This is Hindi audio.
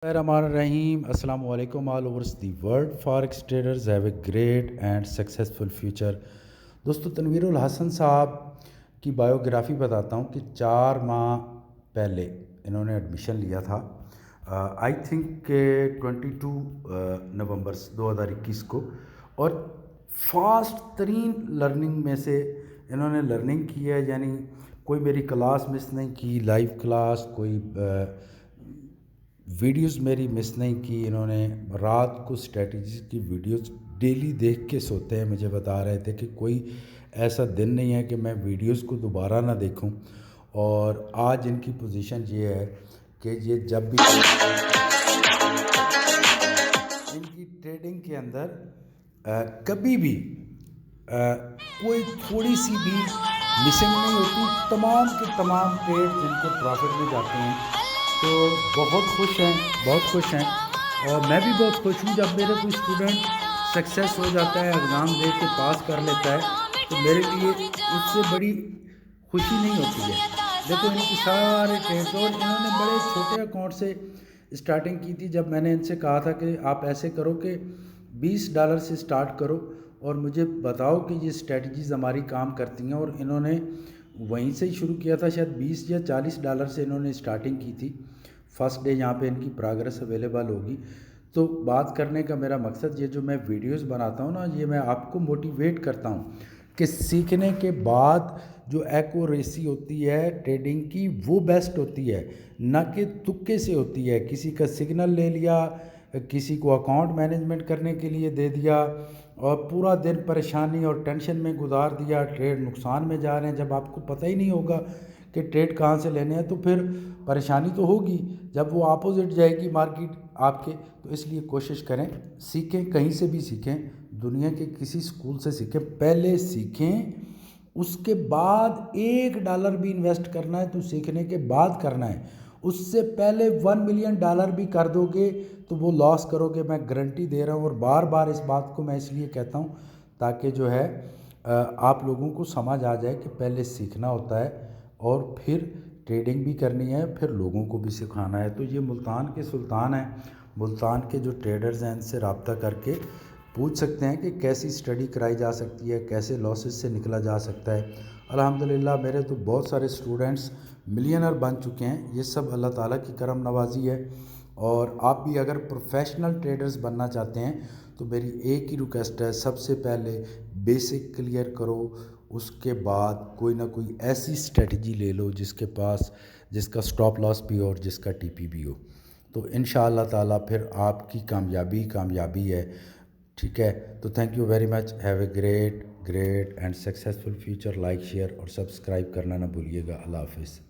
Bismillahirrahmanirrahim. Assalamu alaikum all over the world. Forex traders have a great and successful future. दोस्तों तनवीरुल हसन साहब की बायोग्राफ़ी बताता हूँ कि 4 माह पहले इन्होंने एडमिशन लिया था। आई थिंक 22 नवंबर 2021 को, और फास्ट तरीन लर्निंग में से इन्होंने लर्निंग की है। यानी कोई मेरी क्लास मिस नहीं की, लाइव क्लास, कोई वीडियोस मेरी मिस नहीं की इन्होंने। रात को स्ट्रेटजीज की वीडियोस डेली देख के सोते हैं। मुझे बता रहे थे कि कोई ऐसा दिन नहीं है कि मैं वीडियोस को दोबारा ना देखूं। और आज इनकी पोजीशन ये है कि ये जब भी इनकी ट्रेडिंग के अंदर कभी भी कोई थोड़ी सी भी मिसिंग नहीं होती। तमाम के तमाम ट्रेड जिनके प्रॉफिट में जाते हैं, तो बहुत खुश हैं, बहुत खुश हैं। और मैं भी बहुत खुश हूँ जब मेरे कोई स्टूडेंट सक्सेस हो जाता है, एग्ज़ाम दे के पास कर लेता है, तो मेरे लिए उससे बड़ी खुशी नहीं होती है। देखो इनके सारे ट्रेड्स, और इन्होंने बड़े छोटे अकाउंट से स्टार्टिंग की थी। जब मैंने इनसे कहा था कि आप ऐसे करो कि $20 से स्टार्ट करो और मुझे बताओ कि ये स्ट्रेटजीज़ हमारी काम करती हैं, और इन्होंने वहीं से ही शुरू किया था। शायद $20 या $40 से इन्होंने स्टार्टिंग की थी। फर्स्ट डे यहाँ पे इनकी प्रोग्रेस अवेलेबल होगी। तो बात करने का मेरा मकसद, ये जो मैं वीडियोस बनाता हूँ ना, ये मैं आपको मोटिवेट करता हूँ कि सीखने के बाद जो एक्यूरेसी होती है ट्रेडिंग की वो बेस्ट होती है, ना कि तुक्के से होती है। किसी का सिग्नल ले लिया, किसी को अकाउंट मैनेजमेंट करने के लिए दे दिया और पूरा दिन परेशानी और टेंशन में गुजार दिया, ट्रेड नुकसान में जा रहे हैं। जब आपको पता ही नहीं होगा कि ट्रेड कहाँ से लेने हैं, तो फिर परेशानी तो होगी जब वो अपोजिट जाएगी मार्केट आपके। तो इसलिए कोशिश करें, सीखें, कहीं से भी सीखें, दुनिया के किसी स्कूल से सीखें, पहले सीखें, उसके बाद $1 भी इन्वेस्ट करना है तो सीखने के बाद करना है। उससे पहले $1 मिलियन भी कर दोगे तो वो लॉस करोगे, मैं गारंटी दे रहा हूँ। और बार बार इस बात को मैं इसलिए कहता हूँ ताकि जो है आप लोगों को समझ आ जाए कि पहले सीखना होता है और फिर ट्रेडिंग भी करनी है, फिर लोगों को भी सिखाना है। तो ये मुल्तान के सुल्तान हैं, मुल्तान के जो ट्रेडर्स हैं इनसे रब्ता करके पूछ सकते हैं कि कैसी स्टडी कराई जा सकती है, कैसे लॉसेस से निकला जा सकता है। अल्हम्दुलिल्लाह मेरे तो बहुत सारे स्टूडेंट्स मिलियनर बन चुके हैं। ये सब अल्लाह ताला की करम नवाजी है। और आप भी अगर प्रोफेशनल ट्रेडर्स बनना चाहते हैं तो मेरी एक ही रिक्वेस्ट है, सबसे पहले बेसिक क्लियर करो, उसके बाद कोई ना कोई ऐसी स्ट्रेटजी ले लो जिसका स्टॉप लॉस भी हो और जिसका टीपी भी हो। तो इंशाअल्लाह ताला फिर आपकी कामयाबी है। ठीक है, तो thank you very much. Have a great and successful future. Like, share और सब्सक्राइब करना ना भूलिएगा। अल्लाह हाफिज़।